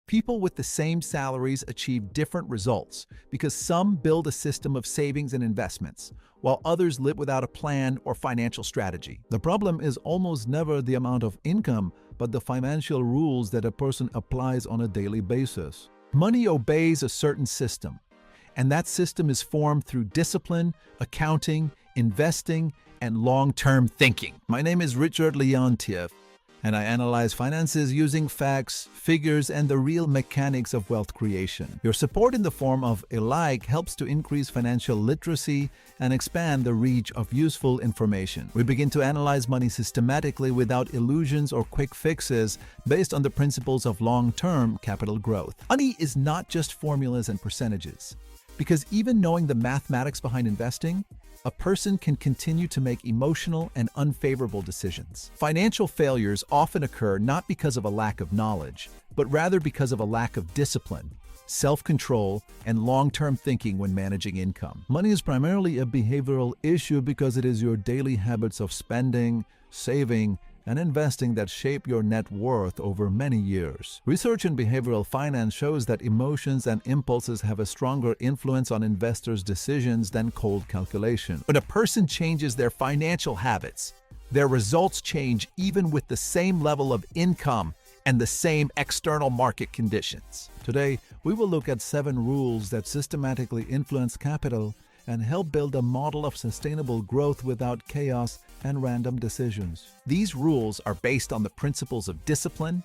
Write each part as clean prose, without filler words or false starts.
People with the same salaries achieve different results because some build a system of savings and investments, while others live without a plan or financial strategy. The problem is almost never the amount of income, but the financial rules that a person applies on a daily basis. Money obeys a certain system, and that system is formed through discipline, accounting, investing, and long-term thinking. My name is Richard Leontiev, and I analyze finances using facts, figures, and the real mechanics of wealth creation. Your support in the form of a like helps to increase financial literacy and expand the reach of useful information. We begin to analyze money systematically without illusions or quick fixes based on the principles of long-term capital growth. Money is not just formulas and percentages, because even knowing the mathematics behind investing, a person can continue to make emotional and unfavorable decisions. Financial failures often occur not because of a lack of knowledge, but rather because of a lack of discipline, self-control, and long-term thinking when managing income. Money is primarily a behavioral issue because it is your daily habits of spending, saving, and investing that shape your net worth over many years. Research in behavioral finance shows that emotions and impulses have a stronger influence on investors' decisions than cold calculation. When a person changes their financial habits, their results change even with the same level of income and the same external market conditions. Today, we will look at 7 rules that systematically influence capital and help build a model of sustainable growth without chaos and random decisions. These rules are based on the principles of discipline,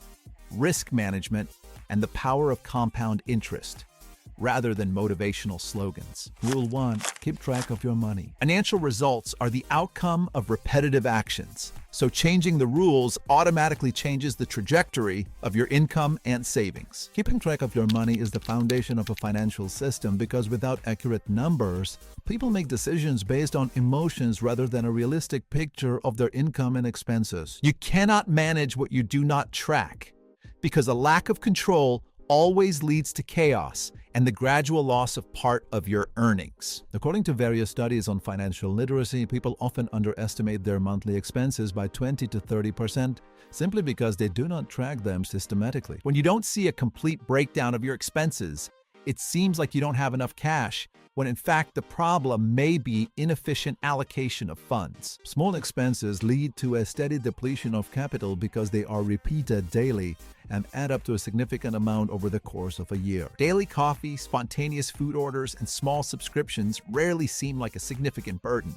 risk management, and the power of compound interest, rather than motivational slogans. Rule 1. Keep track of your money. Financial results are the outcome of repetitive actions, so changing the rules automatically changes the trajectory of your income and savings. Keeping track of your money is the foundation of a financial system because without accurate numbers, people make decisions based on emotions rather than a realistic picture of their income and expenses. You cannot manage what you do not track because a lack of control always leads to chaos and the gradual loss of part of your earnings. According to various studies on financial literacy, people often underestimate their monthly expenses by 20 to 30% simply because they do not track them systematically. When you don't see a complete breakdown of your expenses, it seems like you don't have enough cash, when in fact the problem may be inefficient allocation of funds. Small expenses lead to a steady depletion of capital because they are repeated daily and add up to a significant amount over the course of a year. Daily coffee, spontaneous food orders, and small subscriptions rarely seem like a significant burden,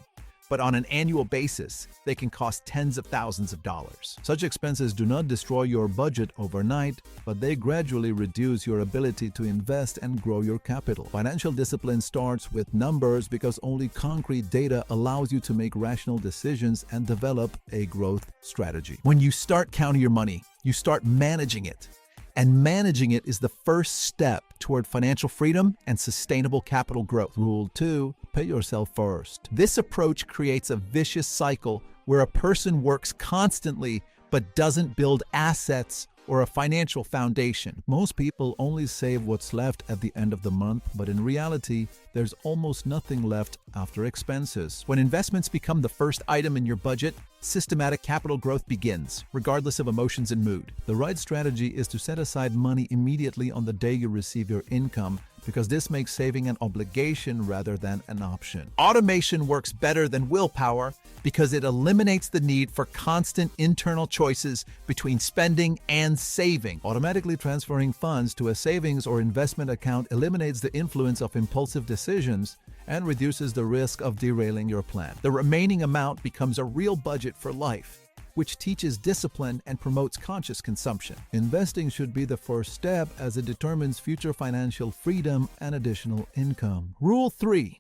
but on an annual basis, they can cost tens of thousands of dollars. Such expenses do not destroy your budget overnight, but they gradually reduce your ability to invest and grow your capital. Financial discipline starts with numbers because only concrete data allows you to make rational decisions and develop a growth strategy. When you start counting your money, you start managing it. And managing it is the first step toward financial freedom and sustainable capital growth. Rule 2, pay yourself first. This approach creates a vicious cycle where a person works constantly but doesn't build assets or a financial foundation. Most people only save what's left at the end of the month, but in reality, there's almost nothing left after expenses. When investments become the first item in your budget, systematic capital growth begins, regardless of emotions and mood. The right strategy is to set aside money immediately on the day you receive your income, because this makes saving an obligation rather than an option. Automation works better than willpower because it eliminates the need for constant internal choices between spending and saving. Automatically transferring funds to a savings or investment account eliminates the influence of impulsive decisions and reduces the risk of derailing your plan. The remaining amount becomes a real budget for life, which teaches discipline and promotes conscious consumption. Investing should be the first step as it determines future financial freedom and additional income. Rule 3.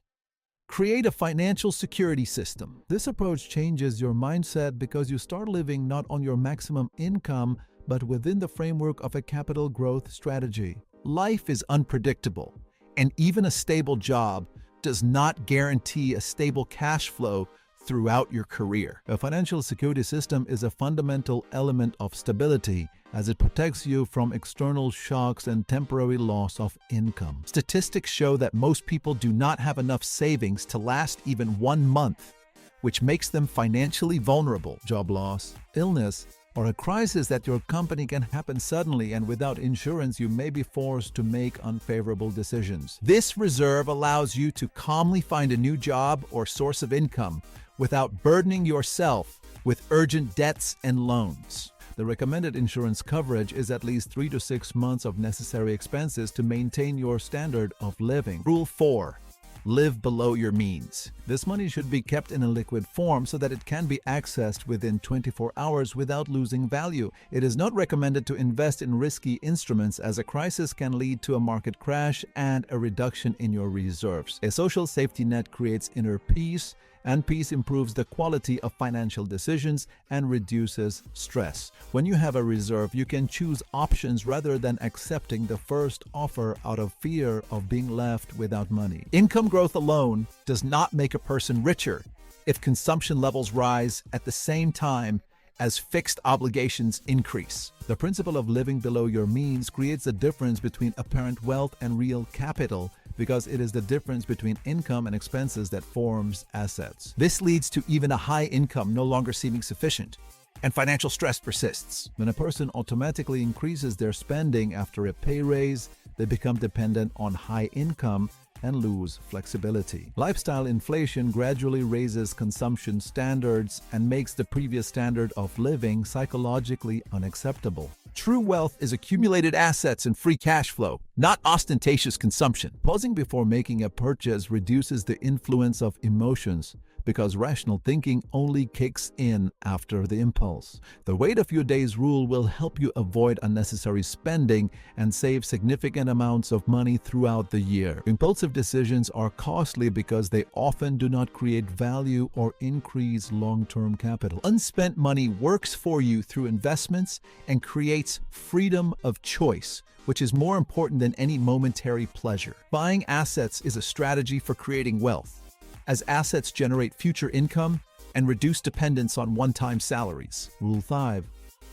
Create a financial security system. This approach changes your mindset because you start living not on your maximum income, but within the framework of a capital growth strategy. Life is unpredictable, and even a stable job does not guarantee a stable cash flow throughout your career. A financial security system is a fundamental element of stability as it protects you from external shocks and temporary loss of income. Statistics show that most people do not have enough savings to last even 1 month, which makes them financially vulnerable. Job loss, illness, or a crisis at your company can happen suddenly, and without insurance, you may be forced to make unfavorable decisions. This reserve allows you to calmly find a new job or source of income without burdening yourself with urgent debts and loans. The recommended insurance coverage is at least 3 to 6 months of necessary expenses to maintain your standard of living. Rule 4. Live below your means. This money should be kept in a liquid form so that it can be accessed within 24 hours without losing value. It is not recommended to invest in risky instruments, as a crisis can lead to a market crash and a reduction in your reserves. A social safety net creates inner peace, and peace improves the quality of financial decisions and reduces stress. When you have a reserve, you can choose options rather than accepting the first offer out of fear of being left without money. Income growth alone does not make a person richer if consumption levels rise at the same time as fixed obligations increase. The principle of living below your means creates a difference between apparent wealth and real capital, because it is the difference between income and expenses that forms assets. This leads to even a high income no longer seeming sufficient, and financial stress persists. When a person automatically increases their spending after a pay raise, they become dependent on high income and lose flexibility. Lifestyle inflation gradually raises consumption standards and makes the previous standard of living psychologically unacceptable. True wealth is accumulated assets and free cash flow, not ostentatious consumption. Pausing before making a purchase reduces the influence of emotions, because rational thinking only kicks in after the impulse. The wait a few days rule will help you avoid unnecessary spending and save significant amounts of money throughout the year. Impulsive decisions are costly because they often do not create value or increase long-term capital. Unspent money works for you through investments and creates freedom of choice, which is more important than any momentary pleasure. Buying assets is a strategy for creating wealth, as assets generate future income and reduce dependence on one-time salaries. Rule 5.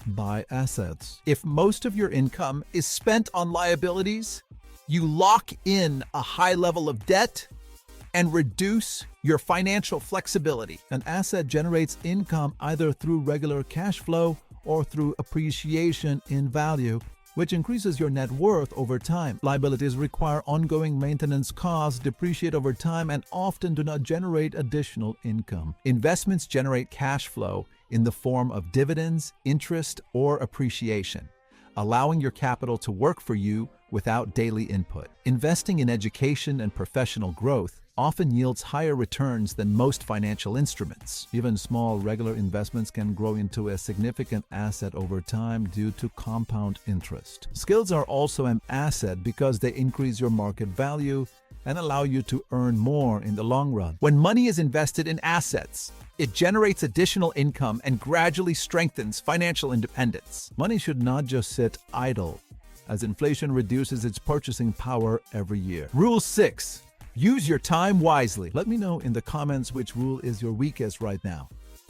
Buy assets. If most of your income is spent on liabilities, you lock in a high level of debt and reduce your financial flexibility. An asset generates income either through regular cash flow or through appreciation in value, which increases your net worth over time. Liabilities require ongoing maintenance costs, depreciate over time, and often do not generate additional income. Investments generate cash flow in the form of dividends, interest, or appreciation, allowing your capital to work for you without daily input. Investing in education and professional growth often yields higher returns than most financial instruments. Even small, regular investments can grow into a significant asset over time due to compound interest. Skills are also an asset because they increase your market value and allow you to earn more in the long run. When money is invested in assets, it generates additional income and gradually strengthens financial independence. Money should not just sit idle, as inflation reduces its purchasing power every year. Rule 6. Use your time wisely. Let me know in the comments which rule is your weakest right now: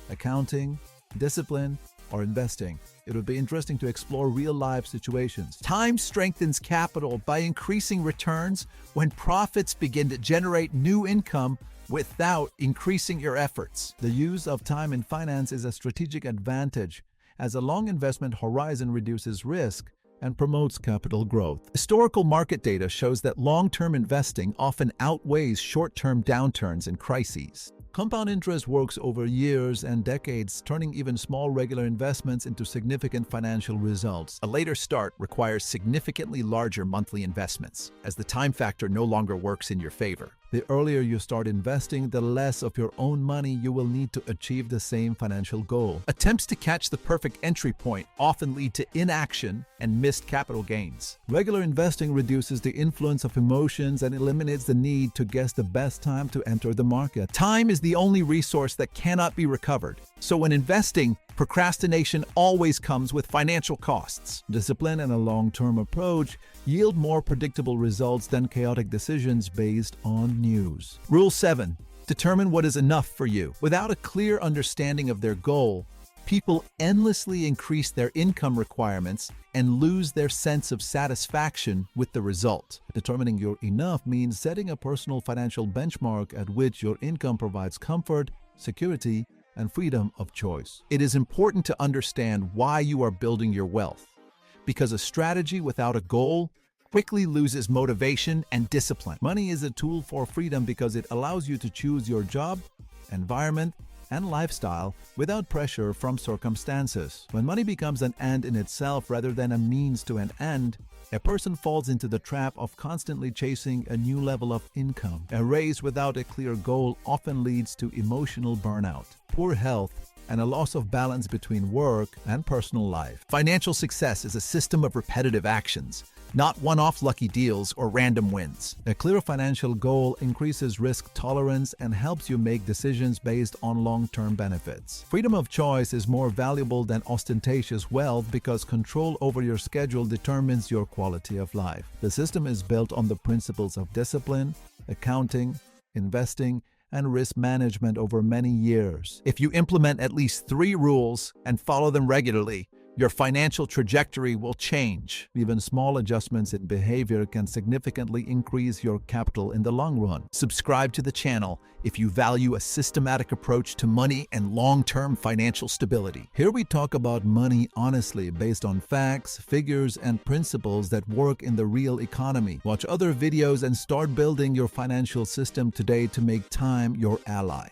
accounting, discipline, or investing. It would be interesting to explore real-life situations. Time strengthens capital by increasing returns when profits begin to generate new income without increasing your efforts. The use of time in finance is a strategic advantage, as a long investment horizon reduces risk and promotes capital growth. Historical market data shows that long-term investing often outweighs short-term downturns and crises. Compound interest works over years and decades, turning even small regular investments into significant financial results. A later start requires significantly larger monthly investments, as the time factor no longer works in your favor. The earlier you start investing, the less of your own money you will need to achieve the same financial goal. Attempts to catch the perfect entry point often lead to inaction and missed capital gains. Regular investing reduces the influence of emotions and eliminates the need to guess the best time to enter the market. Time is the only resource that cannot be recovered. So when investing, procrastination always comes with financial costs. Discipline and a long-term approach yield more predictable results than chaotic decisions based on news. Rule 7. Determine what is enough for you. Without a clear understanding of their goal, people endlessly increase their income requirements and lose their sense of satisfaction with the result. Determining your enough means setting a personal financial benchmark at which your income provides comfort, security, and freedom of choice. It is important to understand why you are building your wealth, because a strategy without a goal quickly loses motivation and discipline. Money is a tool for freedom because it allows you to choose your job, environment, and lifestyle without pressure from circumstances. When money becomes an end in itself rather than a means to an end, a person falls into the trap of constantly chasing a new level of income. A race without a clear goal often leads to emotional burnout, poor health, and a loss of balance between work and personal life. Financial success is a system of repetitive actions, not one-off lucky deals or random wins. A clear financial goal increases risk tolerance and helps you make decisions based on long-term benefits. Freedom of choice is more valuable than ostentatious wealth because control over your schedule determines your quality of life. The system is built on the principles of discipline, accounting, investing, and risk management over many years. If you implement at least 3 rules and follow them regularly, your financial trajectory will change. Even small adjustments in behavior can significantly increase your capital in the long run. Subscribe to the channel if you value a systematic approach to money and long-term financial stability. Here we talk about money honestly, based on facts, figures, and principles that work in the real economy. Watch other videos and start building your financial system today to make time your ally.